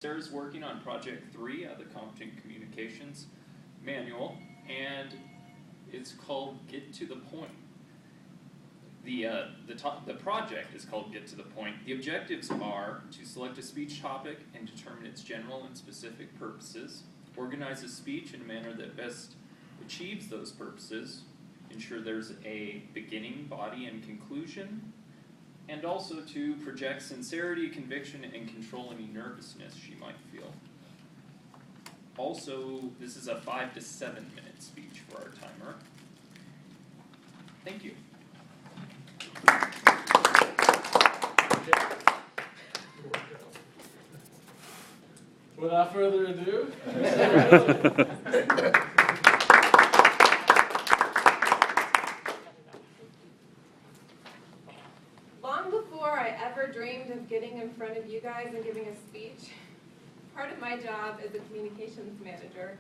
Sarah's working on project 3 of the Competent Communications Manual, and it's called Get to the Point. The project is called Get to the Point. The objectives are to select a speech topic and determine its general and specific purposes, organize a speech in a manner that best achieves those purposes, ensure there's a beginning, body, and conclusion, and also to project sincerity, conviction, and control any nervousness she might feel. Also, this is a 5 to 7 minute speech for our timer. Thank you. Without further ado, long before I ever dreamed of getting in front of you guys and giving a speech, part of my job as a communications manager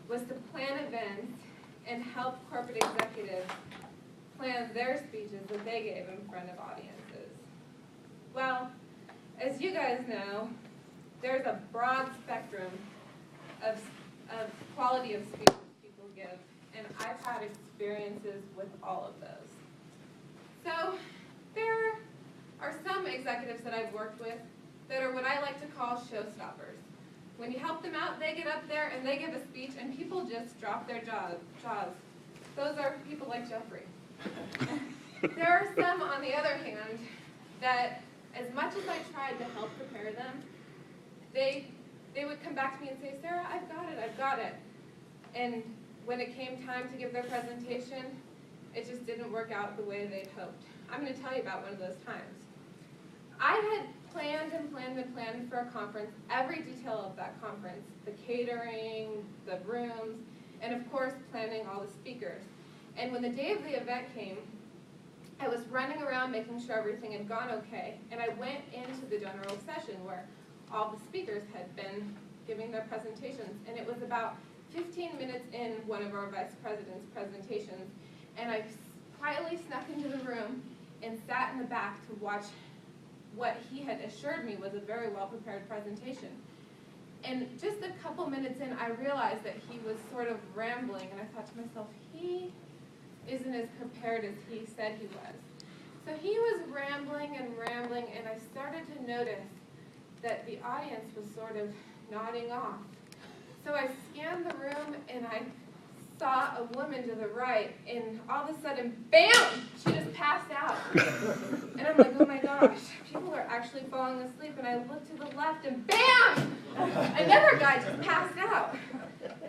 was to plan events and help corporate executives plan their speeches that they gave in front of audiences. Well, as you guys know, there's a broad spectrum of quality of speeches people give, and I've had experiences with all of those. So there are some executives that I've worked with that are what I like to call showstoppers. When you help them out, they get up there and they give a speech and people just drop their jaws. Those are people like Jeffrey. There are some, on the other hand, that as much as I tried to help prepare them, they would come back to me and say, Sarah, I've got it. And when it came time to give their presentation, it just didn't work out the way they'd hoped. I'm going to tell you about one of those times. I had planned for a conference, every detail of that conference, the catering, the rooms, and of course planning all the speakers. And when the day of the event came, I was running around making sure everything had gone okay, and I went into the general session where all the speakers had been giving their presentations, and it was about 15 minutes in one of our vice president's presentations, and I quietly snuck into the room and sat in the back to watch what he had assured me was a very well-prepared presentation. And just a couple minutes in, I realized that he was sort of rambling, and I thought to myself, he isn't as prepared as he said he was. So he was rambling, and I started to notice that the audience was sort of nodding off. So I scanned the room, and I saw a woman to the right, and all of a sudden, bam, she just passed out. And I'm like, oh my gosh, people are actually falling asleep. And I looked to the left, and bam, another guy just passed out.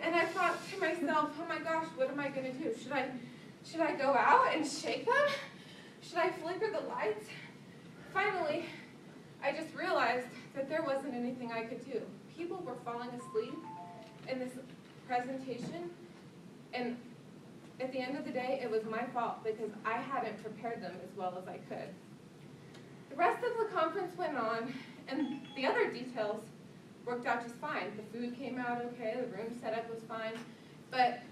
And I thought to myself, oh my gosh, what am I going to do? Should I go out and shake them? Should I flicker the lights? Finally, I just realized that there wasn't anything I could do. People were falling asleep in this presentation, and at the end of the day, it was my fault because I hadn't prepared them as well as I could. The rest of the conference went on, and the other details worked out just fine. The food came out okay, the room setup was fine, but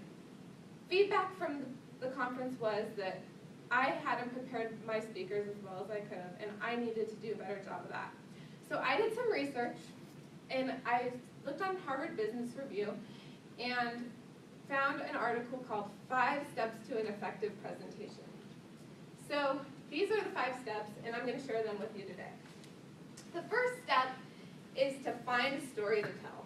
feedback from the conference was that I hadn't prepared my speakers as well as I could have, and I needed to do a better job of that. So I did some research, and I looked on Harvard Business Review and found an article called 5 Steps to an Effective Presentation. So these are the 5 steps, and I'm going to share them with you today. The first step is to find a story to tell.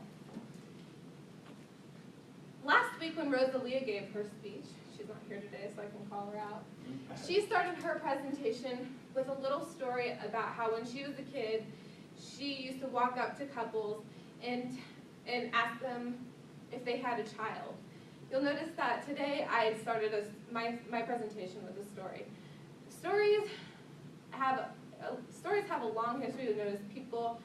Last week when Rosalia gave her speech, she's not here today so I can call her out, she started her presentation with a little story about how when she was a kid, she used to walk up to couples and ask them if they had a child. You'll notice that today I started my presentation with a story. Stories have a long history. You'll notice people,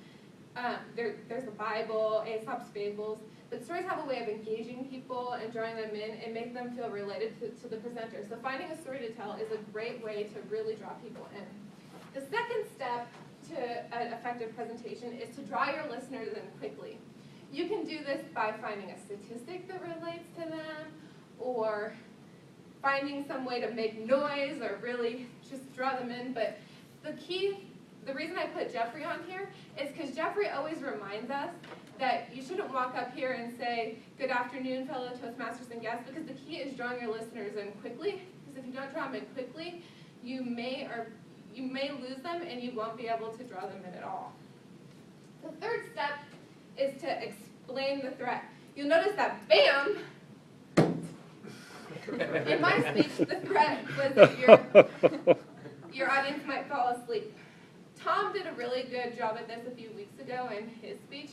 there's the Bible, Aesop's fables, but stories have a way of engaging people and drawing them in and make them feel related to the presenter. So finding a story to tell is a great way to really draw people in. The second step to an effective presentation is to draw your listeners in quickly. You can do this by finding a statistic that relates to them, or finding some way to make noise or really just draw them in. But the key the reason I put Jeffrey on here is because Jeffrey always reminds us that you shouldn't walk up here and say, good afternoon, fellow Toastmasters and guests, because the key is drawing your listeners in quickly. Because if you don't draw them in quickly, you may lose them and you won't be able to draw them in at all. The third step is to explain the threat. You'll notice that, bam! In my speech, the threat was that your audience might fall asleep. Tom did a really good job at this a few weeks ago in his speech,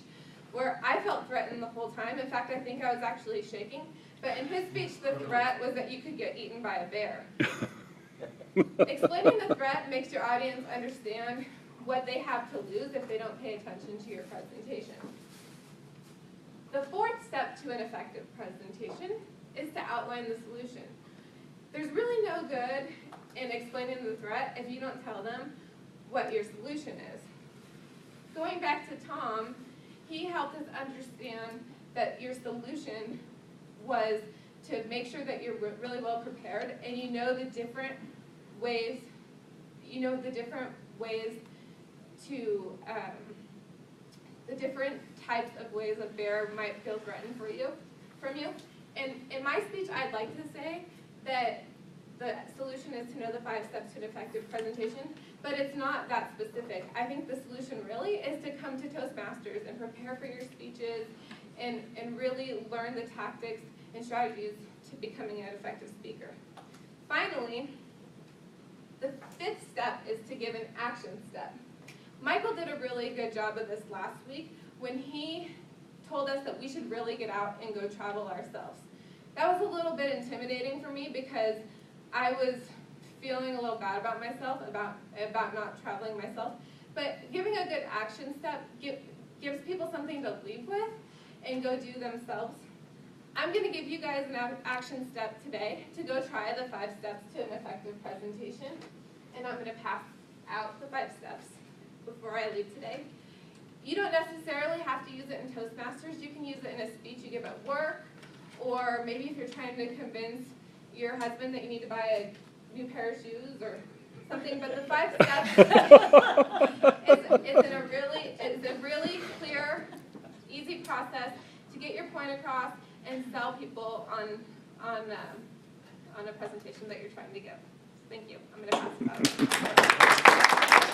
where I felt threatened the whole time. In fact, I think I was actually shaking. But in his speech, the threat was that you could get eaten by a bear. Explaining the threat makes your audience understand what they have to lose if they don't pay attention to your presentation. The fourth step to an effective presentation is to outline the solution. There's really no good in explaining the threat if you don't tell them what your solution is. Going back to Tom, he helped us understand that your solution was to make sure that you're really well prepared and you know the different ways, to, the different types of ways a bear might feel threatened from you. And in my speech, I'd like to say that the solution is to know the 5 steps to an effective presentation, but it's not that specific. I think the solution really is to come to Toastmasters and prepare for your speeches and really learn the tactics and strategies to becoming an effective speaker. Finally, the 5th step is to give an action step. Michael did a really good job of this last week when he told us that we should really get out and go travel ourselves. That was a little bit intimidating for me because I was feeling a little bad about myself, about not traveling myself. But giving a good action step gives people something to leave with and go do themselves. I'm going to give you guys an action step today to go try the 5 steps to an effective presentation. And I'm going to pass out the 5 steps before I leave today. You don't necessarily have to use it in Toastmasters. You can use it in a speech you give at work, or maybe if you're trying to convince your husband that you need to buy a new pair of shoes or something. But the 5 steps is a really clear, easy process to get your point across and sell people on a presentation that you're trying to give. Thank you. I'm going to pass it out.